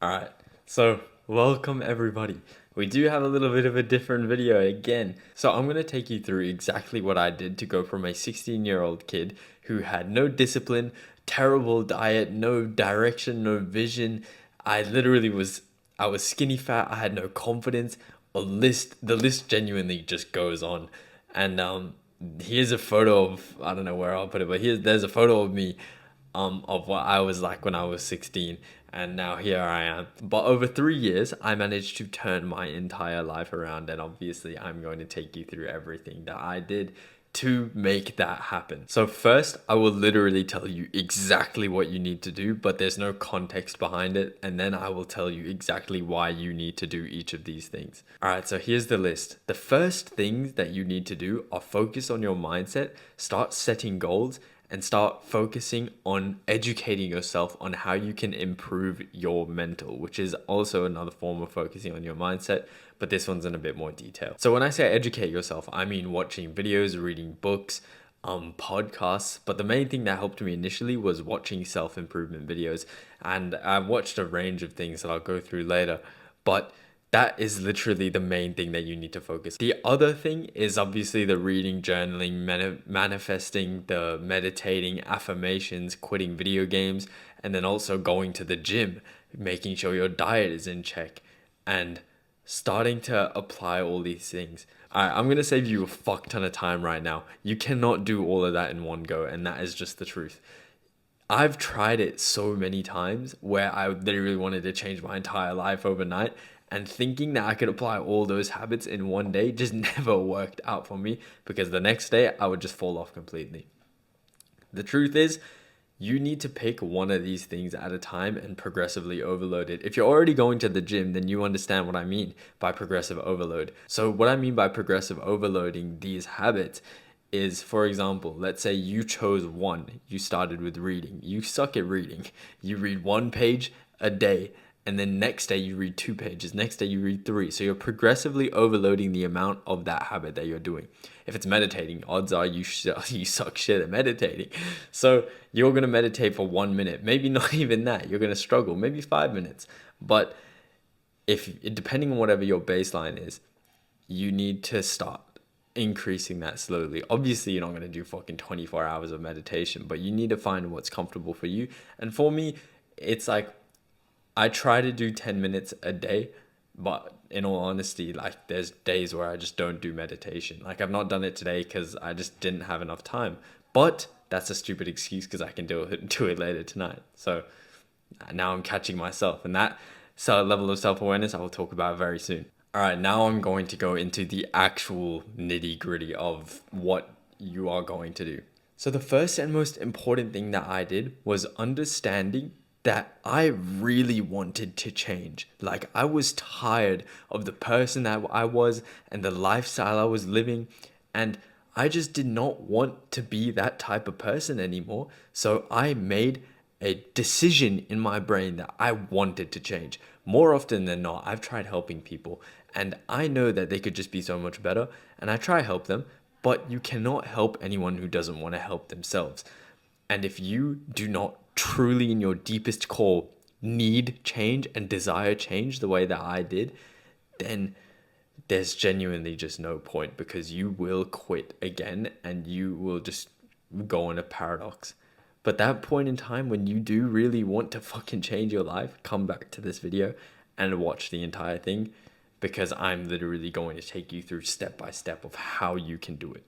Alright, so welcome everybody. We do have a little bit of a different video again. So I'm going to take you through exactly what I did to go from a 16-year-old kid who had no discipline, terrible diet, no direction, no vision. I was skinny fat, I had no confidence. The list genuinely just goes on. And here's a photo of, I don't know where I'll put it, but there's a photo of me of what I was like when I was 16, and now here I am. But over 3 years, I managed to turn my entire life around, and obviously, I'm going to take you through everything that I did to make that happen. So first, I will literally tell you exactly what you need to do, but there's no context behind it, and then I will tell you exactly why you need to do each of these things. All right, so here's the list. The first things that you need to do are focus on your mindset, start setting goals, and start focusing on educating yourself on how you can improve your mental, which is also another form of focusing on your mindset, but this one's in a bit more detail. So when I say educate yourself, I mean watching videos, reading books, podcasts, but the main thing that helped me initially was watching self-improvement videos, and I've watched a range of things that I'll go through later, but that is literally the main thing that you need to focus. The other thing is obviously the reading, journaling, manifesting, the meditating, affirmations, quitting video games, and then also going to the gym, making sure your diet is in check, and starting to apply all these things. Alright, I'm gonna save you a fuck ton of time right now. You cannot do all of that in one go, and that is just the truth. I've tried it so many times where I literally wanted to change my entire life overnight, and thinking that I could apply all those habits in one day just never worked out for me because the next day I would just fall off completely. The truth is, you need to pick one of these things at a time and progressively overload it. If you're already going to the gym, then you understand what I mean by progressive overload. So what I mean by progressive overloading these habits is, for example, let's say you chose one. You started with reading. You suck at reading. You read one page a day, and then next day you read 2 pages. Next day you read three. So you're progressively overloading the amount of that habit that you're doing. If it's meditating, odds are you suck shit at meditating. So you're going to meditate for 1 minute. Maybe not even that. You're going to struggle. Maybe 5 minutes. But if depending on whatever your baseline is, you need to start increasing that slowly. Obviously, you're not going to do fucking 24 hours of meditation, but you need to find what's comfortable for you. And for me, it's like I try to do 10 minutes a day, but in all honesty, like there's days where I just don't do meditation. Like I've not done it today because I just didn't have enough time. But that's a stupid excuse because I can do it later tonight. So now I'm catching myself, and that level of self-awareness I will talk about very soon. All right, now I'm going to go into the actual nitty-gritty of what you are going to do. So the first and most important thing that I did was understanding that I really wanted to change. Like I was tired of the person that I was and the lifestyle I was living, and I just did not want to be that type of person anymore. So I made a decision in my brain that I wanted to change. More often than not, I've tried helping people, and I know that they could just be so much better, and I try help them, but you cannot help anyone who doesn't want to help themselves. And if you do not truly in your deepest core need change and desire change the way that I did, then there's genuinely just no point, because you will quit again and you will just go in a paradox. But that point in time when you do really want to fucking change your life, come back to this video and watch the entire thing, because I'm literally going to take you through step by step of how you can do it.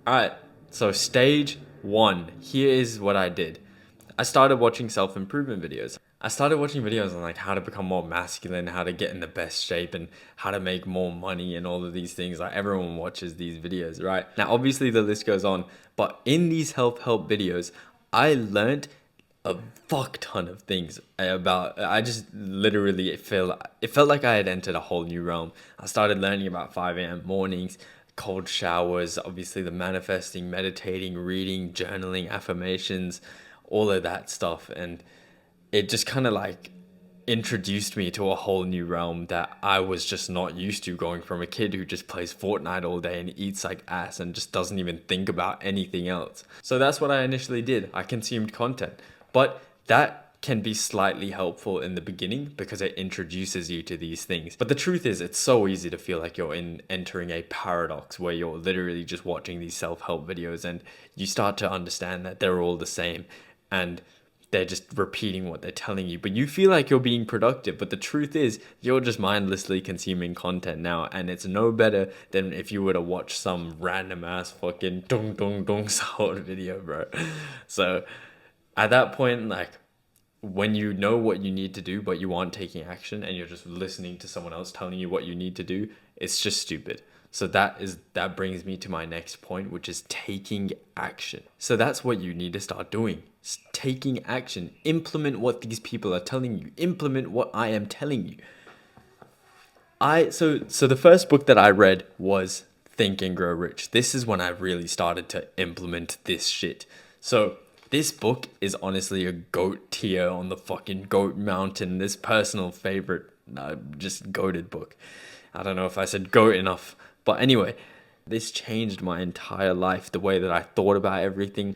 All right, so stage one. Here is what I did. I started watching self-improvement videos. I started watching videos on like how to become more masculine, how to get in the best shape, and how to make more money and all of these things. Like everyone watches these videos, right? Now, obviously the list goes on, but in these self-help videos, I learned a fuck ton of things about. I just literally it felt like I had entered a whole new realm. I started learning about 5 a.m. mornings, cold showers, obviously the manifesting, meditating, reading, journaling, affirmations, all of that stuff. And it just kind of like introduced me to a whole new realm that I was just not used to, going from a kid who just plays Fortnite all day and eats like ass and just doesn't even think about anything else. So that's what I initially did. I consumed content. But that can be slightly helpful in the beginning because it introduces you to these things. But the truth is, it's so easy to feel like you're entering a paradox where you're literally just watching these self-help videos and you start to understand that they're all the same and they're just repeating what they're telling you, but you feel like you're being productive. But the truth is, you're just mindlessly consuming content now, and it's no better than if you were to watch some random ass fucking dong dong dong sound video, bro. So at that point, like, when you know what you need to do, but you aren't taking action and you're just listening to someone else telling you what you need to do, it's just stupid. So that brings me to my next point, which is taking action. So that's what you need to start doing. Taking action. Implement what these people are telling you. Implement what I am telling you. So the first book that I read was Think and Grow Rich. This is when I really started to implement this shit. So this book is honestly a goat tier on the fucking goat mountain. This personal favorite, just goated book. I don't know if I said goat enough, but anyway, this changed my entire life, the way that I thought about everything.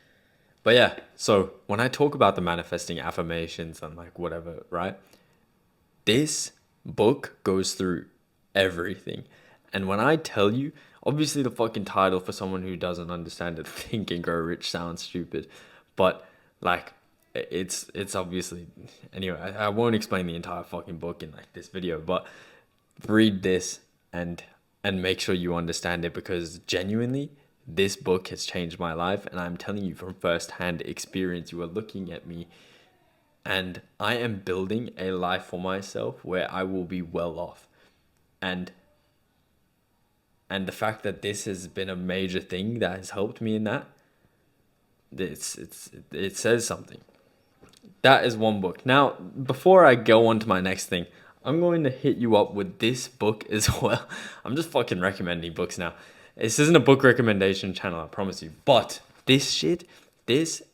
But yeah, so when I talk about the manifesting affirmations and like whatever, right? This book goes through everything. And when I tell you, obviously the fucking title for someone who doesn't understand it, Think and Grow Rich, sounds stupid. But like it's obviously, anyway, I won't explain the entire fucking book in like this video, but read this and make sure you understand it, because genuinely this book has changed my life, and I'm telling you from first-hand experience. You are looking at me and I am building a life for myself where I will be well off. And the fact that this has been a major thing that has helped me in that, it says something. That is one book. Now, before I go on to my next thing, I'm going to hit you up with this book as well. I'm just fucking recommending books now. This isn't a book recommendation channel, I promise you. But this,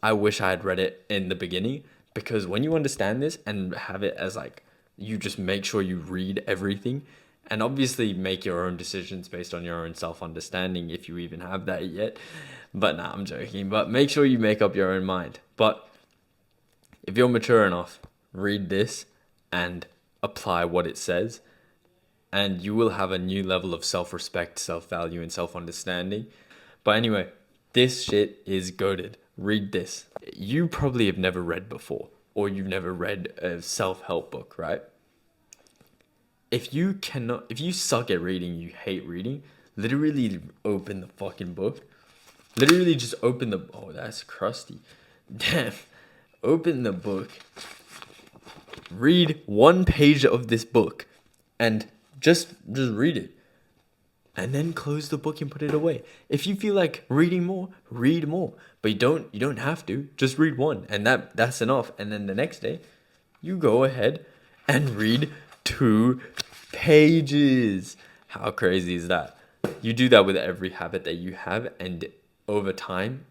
I wish I had read it in the beginning, because when you understand this and have it as like, you just make sure you read everything and obviously make your own decisions based on your own self-understanding, if you even have that yet. But nah, I'm joking. But make sure you make up your own mind. But if you're mature enough, read this and apply what it says, and you will have a new level of self-respect, self-value, and self-understanding. But anyway, this shit is goated. Read this. You probably have never read before, or you've never read a self-help book, right? If you suck at reading, you hate reading, literally open the fucking book. Literally just open the, oh, that's crusty. Damn. Open the book. Read one page of this book and just read it. And then close the book and put it away. If you feel like reading more, read more. But you don't have to. Just read one, and that's enough. And then the next day, you go ahead and read 2 pages. How crazy is that? You do that with every habit that you have, and over time,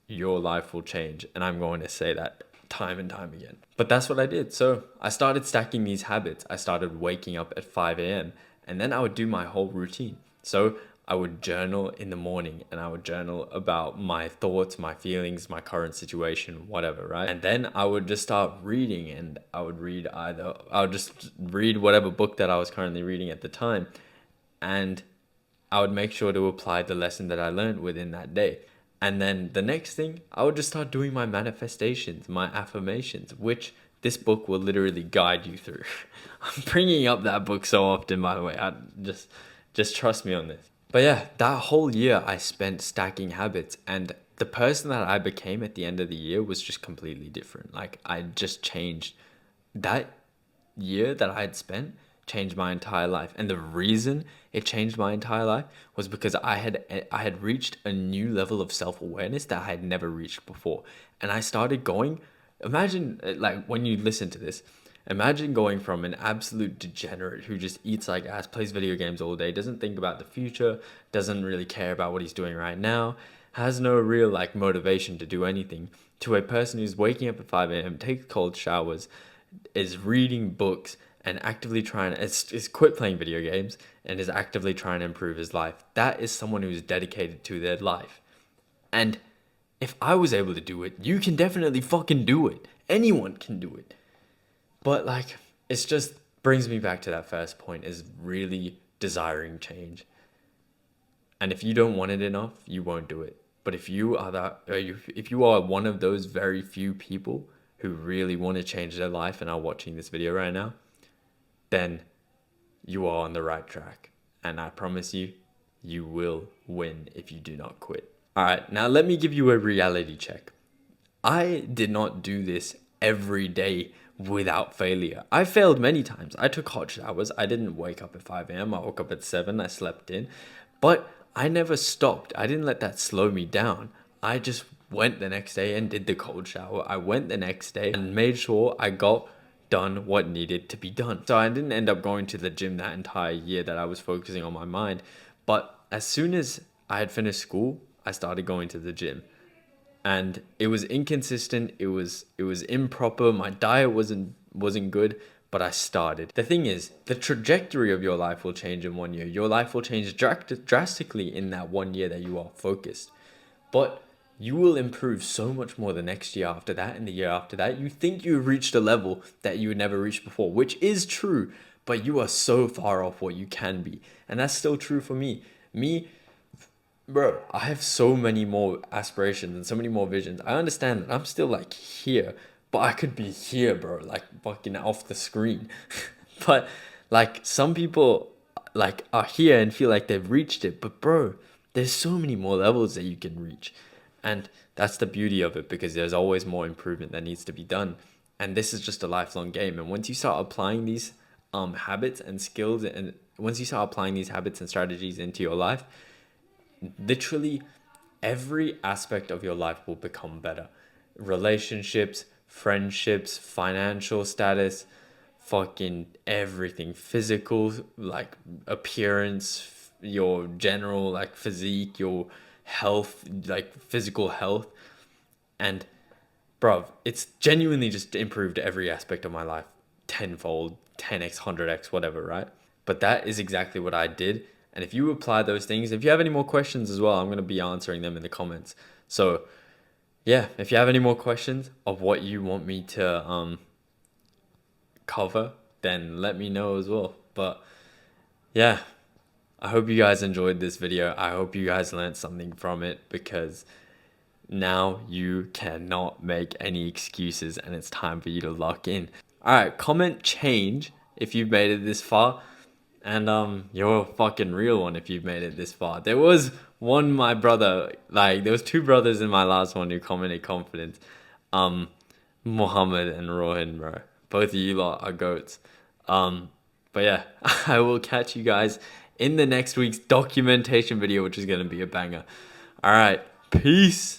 your life will change. And I'm going to say that time and time again. But that's what I did. So I started stacking these habits. I started waking up at 5 a.m. and then I would do my whole routine. So I would journal in the morning, and I would journal about my thoughts, my feelings, my current situation, whatever, right? And then I would just start reading, and I would just read whatever book that I was currently reading at the time. And I would make sure to apply the lesson that I learned within that day. And then the next thing, I would just start doing my manifestations, my affirmations, which this book will literally guide you through. I'm bringing up that book so often, by the way. I just trust me on this. But yeah, that whole year I spent stacking habits, and the person that I became at the end of the year was just completely different. Like, I just changed. That year that I had spent changed my entire life. And the reason it changed my entire life was because I had reached a new level of self-awareness that I had never reached before. And I started going Imagine, like, when you listen to this, imagine going from an absolute degenerate who just eats like ass, plays video games all day, doesn't think about the future, doesn't really care about what he's doing right now, has no real like motivation to do anything, to a person who's waking up at 5 a.m., takes cold showers, is reading books, and actively trying to is quit playing video games and is actively trying to improve his life. That is someone who's dedicated to their life. And if I was able to do it, you can definitely fucking do it. Anyone can do it. But like, it's just brings me back to that first point, is really desiring change. And if you don't want it enough, you won't do it. But if you are if you are one of those very few people who really want to change their life and are watching this video right now, then you are on the right track. And I promise you, you will win if you do not quit. All right, now let me give you a reality check. I did not do this every day without failure. I failed many times. I took hot showers. I didn't wake up at 5 a.m. I woke up at 7. I slept in. But I never stopped. I didn't let that slow me down. I just went the next day and did the cold shower. I went the next day and made sure I got done what needed to be done. So I didn't end up going to the gym that entire year that I was focusing on my mind. But as soon as I had finished school, I started going to the gym. And it was inconsistent, it was improper, my diet wasn't good, but I started. The thing is, the trajectory of your life will change in 1 year. Your life will change drastically in that 1 year that you are focused. But you will improve so much more the next year after that and the year after that. You think you've reached a level that you had never reached before, which is true, but you are so far off what you can be. And that's still true for me. Bro, I have so many more aspirations and so many more visions. I understand that I'm still like here, but I could be here, bro, like fucking off the screen. But like some people like are here and feel like they've reached it, but bro, there's so many more levels that you can reach. And that's the beauty of it, because there's always more improvement that needs to be done. And this is just a lifelong game. And once you start applying these habits and skills, and once you start applying these habits and strategies into your life, literally every aspect of your life will become better. Relationships, friendships, financial status, fucking everything. Physical, like appearance, your general like physique, your health, like physical health. And bro, it's genuinely just improved every aspect of my life tenfold, 10x, 100x, whatever, right? But that is exactly what I did. And if you apply those things, if you have any more questions as well, I'm going to be answering them in the comments. So yeah, if you have any more questions of what you want me to cover, then let me know as well. But yeah, I hope you guys enjoyed this video. I hope you guys learned something from it, because now you cannot make any excuses and it's time for you to lock in. All right, comment change if you've made it this far. And you're a fucking real one if you've made it this far. There was my brother, like there was two brothers in my last one who commented confidence. Mohammed and Rohan, bro. Both of you lot are goats. But yeah, I will catch you guys in the next week's documentation video, which is gonna be a banger. All right, peace.